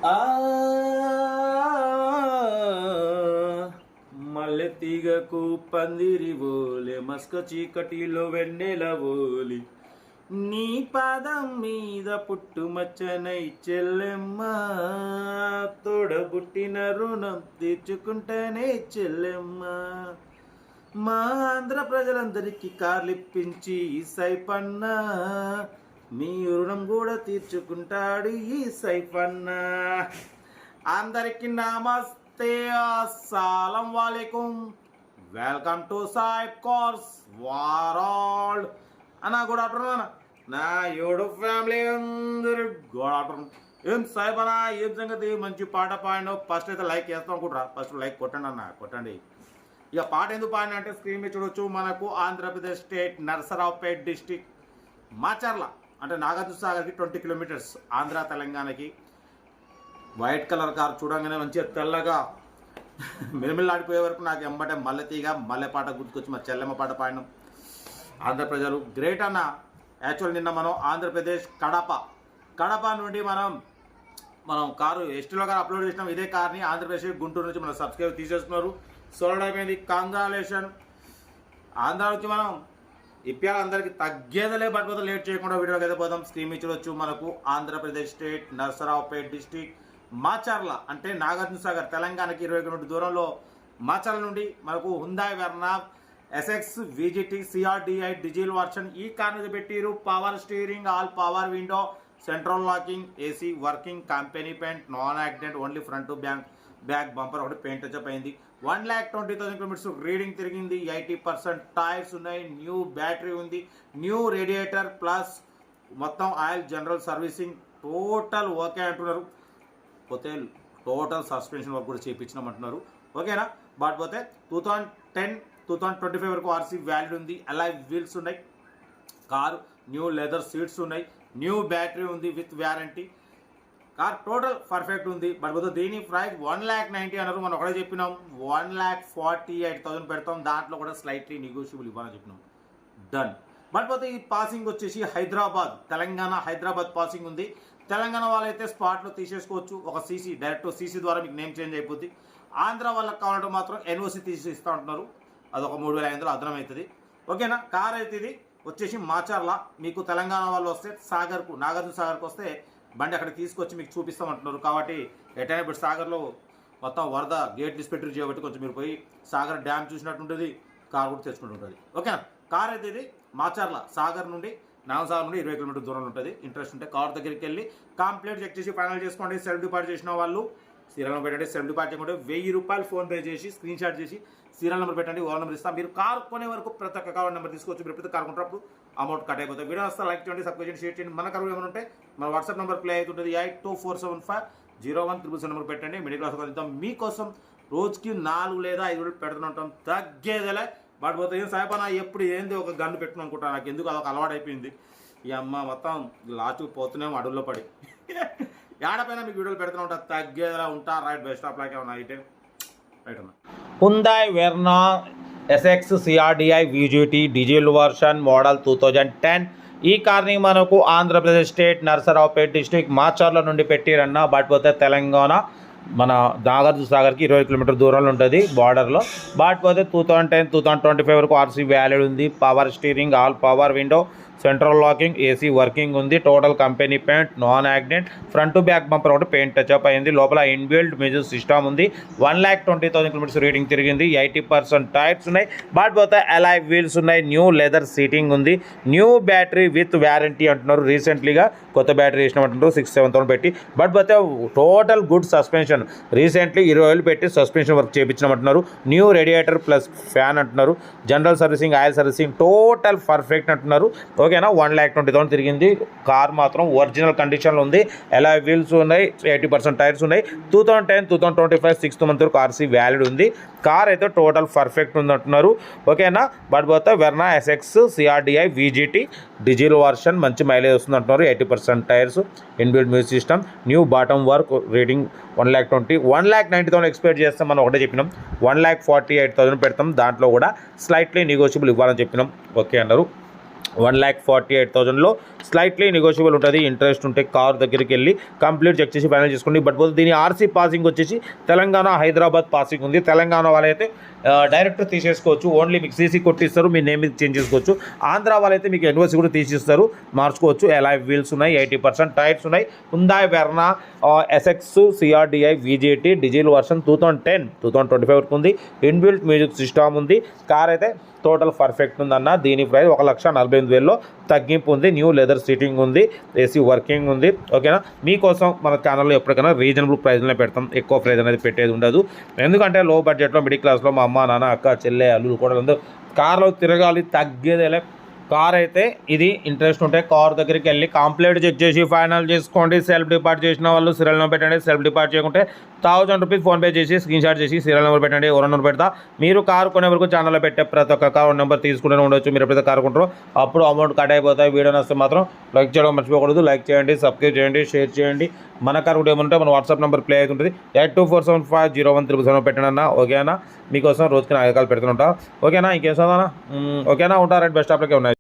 ఆ మల్లె తీగకు పందిరి ఓలే మస్క చీకటిలో వెన్నెల ఓలి నీ పాదం మీద పుట్టుమచ్చనై చెల్లెమ్మ తోడబుట్టిన రుణం తీర్చుకుంటేనే చెల్లెమ్మ మా ఆంధ్ర ప్రజలందరికీ కార్లిప్పించి ఈ సైపన్న మీ రుణం కూడా తీర్చుకుంటాడు ఈ సైపన్న. అందరికీ నమస్తే, అస్సలం వాలేకుం, వెల్కమ్ టు సాయిబ్ కోర్స్ వరల్డ్ అన్న. గుడ్ ఆఫ్టర్నూన్ అన్న, నా యూట్యూబ్ ఫ్యామిలీ అందరూ గుడ్ ఆఫ్టర్నూన్. ఏం సాయిబ్ అన్న, ఏం సంగతి? మంచి పాట పాడినావు. ఫస్ట్ అయితే లైక్ చేస్తాం అనుకుంటారా? ఫస్ట్ లైక్ కొట్టండి అన్న, కొట్టండి. ఇక పాట ఎందుకు పాడిన అంటే స్క్రీన్ మీద చూడొచ్చు. మనకు ఆంధ్రప్రదేశ్ స్టేట్ నరసరావుపేట్ డిస్టిక్ మాచర్ల అంటే నాగార్జున సాగర్కి 20 కిలోమీటర్స్ ఆంధ్ర తెలంగాణకి. వైట్ కలర్ కార్ చూడంగానే మంచిగా తెల్లగా మిలమిల్లాడిపోయే వరకు నాకు ఎంబటే మల్లెతీగ మల్లె పాట గుర్తుకొచ్చి మా చెల్లెమ్మ పాట పాడినాం. ఆంధ్ర ప్రజలు గ్రేట్ అన్న. యాక్చువల్ నిన్న మనం ఆంధ్రప్రదేశ్ కడప నుండి మనం కారు ఎస్టీలో గారు అప్లోడ్ చేసినాం. ఇదే కార్ని ఆంధ్రప్రదేశ్ గుంటూరు నుంచి మన సబ్స్క్రైబర్ తీసేస్తున్నారు. సోల్డ్ అయిపోయింది, కంగ్రాచులేషన్. ఆంధ్ర నుంచి మనం ఇప్పియాల అందరికి తగ్గేదలే. బట్ లేట్ చేయకుండా వీడియోకి అయితే పోదాం. స్క్రీన్ మీద చూడొచ్చు. మనకు ఆంధ్రప్రదేశ్ స్టేట్ నరసరావుపేట్ డిస్టిక్ మాచర్ల అంటే నాగార్జున సాగర్ తెలంగాణకి 20 కిలోమీటర్ దూరంలో. మాచర్ల నుండి మనకు హుందాయ్ Verna SX VGT CRDI diesel version ఈ కార్ మీద పెట్టిరు. Power steering, all power window, central locking, AC working, company paint, non accident, only front to back bumper ఒకటి పెయింట్ వచ్చి అయింది. 1,20,000 కిలోమీటర్స్ రీడింగ్ తిరిగింది. 80% టైర్స్ ఉన్నాయి. న్యూ బ్యాటరీ ఉంది. New radiator plus మొత్తం oil general servicing total okay అంటున్నారు. పోతే total suspension work కూడా చేయించినామంటున్నారు. ఓకేనా? బట్ పోతే 2010-2025 వరకు ఆర్సీ వ్యాలిడ్ ఉంది. అలాయ్ వీల్స్ ఉన్నాయి. కారు న్యూ లెదర్ సీట్స్ ఉన్నాయి. న్యూ బ్యాటరీ ఉంది with warranty. Car total perfect ఉంది. బట్ పోతే దీని ప్రైస్ 1,90,000 అన్నారు. మనం ఒకటే చెప్పినాం 1,48,000 పెడతాం. దాంట్లో కూడా స్లైట్లీ నెగోషియబుల్ ఇవ్వాలని చెప్పినాం. డన్. బట్ పోతే ఈ పాసింగ్ వచ్చేసి హైదరాబాద్, తెలంగాణ హైదరాబాద్ పాసింగ్ ఉంది. తెలంగాణ వాళ్ళైతే స్పాట్లో తీసేసుకోవచ్చు. ఒక సీసీ డైరెక్ట్ సీసీ ద్వారా మీకు నేమ్ చేంజ్ అయిపోద్ది. ఆంధ్ర వాళ్ళకి కావాలంటే మాత్రం ఎన్ఓసి తీసి ఇస్తూ ఉంటున్నారు. అదొక 3,500 అదనం అవుతుంది. ఓకేనా? కార్ అయితే ఇది వచ్చేసి మాచర్ల. మీకు తెలంగాణ వాళ్ళు వస్తే సాగర్కు, నాగార్జున సాగర్కు వస్తే బండి అక్కడ తీసుకొచ్చి మీకు చూపిస్తామంటున్నారు. కాబట్టి ఎటైనా ఇప్పుడు సాగర్లో మొత్తం వరద గేట్ డిస్పెక్టరీ చేయబట్టి కొంచెం మీరు పోయి సాగర్ డ్యామ్ చూసినట్టు ఉంటుంది. కార్ కూడా తెచ్చుకుంటుంటుంది. ఓకేనా? కార్ అయితే ఇది మాచర్ల సాగర్ నుండి నాగసాగర్ నుండి 20 కిలోమీటర్ దూరంలో ఉంటుంది. ఇంట్రెస్ట్ ఉంటే కార్ దగ్గరికి వెళ్ళి కంప్లీట్ చెక్ చేసి ఫైనల్ చేసుకోండి. సెల్ఫ్ డిపాజిట్ చేసిన వాళ్ళు సీరియల్ నెంబర్ పెట్టండి. సెల్ఫ్ డిపాజిట్ చేయకుండా 1,000 రూపాయలు ఫోన్పే చేసి స్క్రీన్ షాట్ చేసి సీరియల్ నెంబర్ పెట్టండి. ఓవర్ నెంబర్ ఇస్తాం. మీరు కార్ కొనే వరకు ప్రతి ఒక్క కార్ నెంబర్ తీసుకోవచ్చు. మీరు ప్రతి కార్ కొంటున్నప్పుడు అమౌంట్ కట్ అయిపోతుంది. వీడియో వస్తే లైక్ చేయండి, సబ్స్క్రైబ్ చేయండి, షేర్ చేయండి. మన కారు ఏమైనా ఉంటే మన వాట్సాప్ నెంబర్ ప్లే అవుతుంటుంది. 8247501377 నెంబర్ పెట్టండి. మిడిల్ క్లాస్ కలుద్దాం. మీకోసం రోజుకి 4 లేదా 5 రోజులు పెడుతూ ఉంటాం. తగ్గేదలే. బట్ పోతే ఏం సాయపనా ఎప్పుడు ఏంది ఒక గన్ను పెట్టుకుని అనుకుంటాను. నాకు ఎందుకు అదొక అలవాటు అయిపోయింది. ఈ అమ్మ మొత్తం లాచుకు పోతున్నాము అడుగులో పడి. ఏడపైన మీకు వీడియోలు పెడుతూ ఉంటా. తగ్గేలా ఉంటా. రైట్, బెస్ట్ ఆఫ్ లాకే ఉన్నా. అయితే రైట్ అన్న. హుందాయ్ Verna SX CRDI VGT diesel version model 2010. ఈ కార్ని మనకు ఆంధ్రప్రదేశ్ స్టేట్ నరసరావుపేట్ డిస్ట్రిక్ట్ మాచర్ల నుండి పెట్టిరన్న. బట్ పోతే తెలంగాణ మన నాగార్జున సాగర్కి 20 కిలోమీటర్ దూరంలో ఉంటుంది బార్డర్లో. బట్ పోతే 2010-2025 వరకు ఆర్సీ వ్యాలిడ్ ఉంది. Power steering, all power window, central locking, AC working ఉంది. Total company paint, non accident, front to back bumper ఒకటి పెయింట్ టచ్అప్ అయింది. లోపల ఇన్బిల్డ్ మ్యూజిక్ సిస్టమ్ ఉంది. 1,20,000 కిలోమీటర్స్ రీడింగ్ తిరిగింది. 80% టైర్స్ ఉన్నాయి. బట్ పోతే అలాయ్ వీల్స్ ఉన్నాయి. న్యూ లెదర్ సీటింగ్ ఉంది. న్యూ బ్యాటరీ విత్ వ్యారంటీ అంటున్నారు. రీసెంట్లీగా కొత్త బ్యాటరీ వేసినామంటున్నారు 6,7,000 పెట్టి. బట్ పోతే టోటల్ గుడ్ సస్పెన్షన్. రీసెంట్లీ 20,000 పెట్టి సస్పెన్షన్ వర్క్ చేయించినామంటున్నారు. న్యూ రేడియేటర్ ప్లస్ ఫ్యాన్ అంటున్నారు. General servicing, oil servicing total perfect అంటున్నారు. ఓకేనా? 1,20,000 తిరిగింది. కార్ మాత్రం ఒరిజినల్ కండిషన్లో ఉంది. అలాయ్ వీల్స్ ఉన్నాయి. 80% టైర్స్ ఉన్నాయి. 2010-2025 6th మంత్ వరకు ఆర్సీ వ్యాలిడ్ ఉంది. కార్ అయితే టోటల్ పర్ఫెక్ట్ ఉంది అంటున్నారు. ఓకేనా? బట్ పోతే Verna SX CRDI VGT diesel version మంచి మైలేజ్ వస్తుంది అంటున్నారు. 80% tyres, inbuilt music system, new bottom work, reading 1,90,000 expect చేస్తాం. మనం ఒకటే చెప్పినాం 1,48,000 పెడతాం. దాంట్లో కూడా స్లైట్లీ నెగోషియబుల్ ఇవ్వాలని చెప్పినాం. ఓకే అన్నారు. 1,48,000లో స్లైట్లీ నెగోషియబుల్ ఉంటుంది. ఇంట్రెస్ట్ ఉంటే కార్ దగ్గరికి వెళ్ళి కంప్లీట్ చెక్ చేసి ఫైనల్ చేసుకోండి. బట్ దీని ఆర్సీ పాసింగ్ వచ్చేసి తెలంగాణ, హైదరాబాద్ పాసింగ్ ఉంది. తెలంగాణ వాళ్ళైతే డైరెక్ట్ తీసేసుకోవచ్చు, ఓన్లీ మీకు సీసీ కొట్టిస్తారు, మీ నేమ్ మీద చేంజ్ చేసుకోవచ్చు. ఆంధ్ర వాళ్ళైతే మీకు ఎన్ఓసి కూడా తీసిస్తారు, మార్చుకోవచ్చు. అలాయ్ వీల్స్ ఉన్నాయి, 80% టైర్స్ ఉన్నాయి. Hyundai Verna SX CRDI VGT diesel version 2025 వరకు ఉంది. ఇన్బిల్ట్ మ్యూజిక్ సిస్టమ్ ఉంది. కార్ అయితే టోటల్ పర్ఫెక్ట్ ఉందన్న. దీని ప్రైస్ 1,48,000లో తగ్గింపు ఉంది. న్యూ లెదర్ సీటింగ్ ఉంది, ఏసీ వర్కింగ్ ఉంది. ఓకేనా, మీకోసం మన ఛానల్లో ఎప్పటికైనా రీజనబుల్ ప్రైస్లోనే పెడతాం, ఎక్కువ ప్రైస్ అనేది పెట్టేది ఉండదు. ఎందుకంటే లో బడ్జెట్లో మిడిల్ క్లాస్లో మా అమ్మ, నాన్న, అక్క, చెల్లె, అల్లులు కూడా అందరూ కార్లో తిరగాలి, తగ్గేదేలే. కార్ అయితే ఇది ఇంట్రెస్ట్ ఉంటే కార్ దగ్గరికి వెళ్ళి కంప్లీట్ చెక్ చేసి ఫైనల్ చేసుకోండి. సెల్ఫ్ డిపార్ట్ చేసిన వాళ్ళు సీరియల్ నెంబర్ పెట్టండి. సెల్ఫ్ డిపార్ట్ చేయకుంటే 1,000 రూపీస్ ఫోన్పే చేసి స్క్రీన్ షాట్ చేసి సీరియల్ నెంబర్ పెట్టండి. ఎవరో నెంబర్ పెడతా. మీరు కారు కొనే వరకు ఛానల్లో పెట్టే ప్రతి ఒక్క కార్ నెంబర్ తీసుకుంటూనే ఉండొచ్చు. మీరు ఎప్పుడైతే కారు కొంటారో అప్పుడు అమౌంట్ కట్ అయిపోతాయి. వీడియో నచ్చితే మాత్రం లైక్ చేయడం మర్చిపోకూడదు. లైక్ చేయండి, సబ్స్క్రైబ్ చేయండి, షేర్ చేయండి. మన కారు కూడా ఏమంటే మన వాట్సాప్ నెంబర్ ప్లే అవుతుంటుంది. 8247501777 పెట్టండి అన్న. ఓకేనా, మీకోసం రోజుకి 4 కాలు పెడుతుంటా. ఓకేనా, ఇంకేం చదవనా? ఓకేనా, ఉంటారండి. బెస్ట్ ఆప్లకే ఉన్నాయి.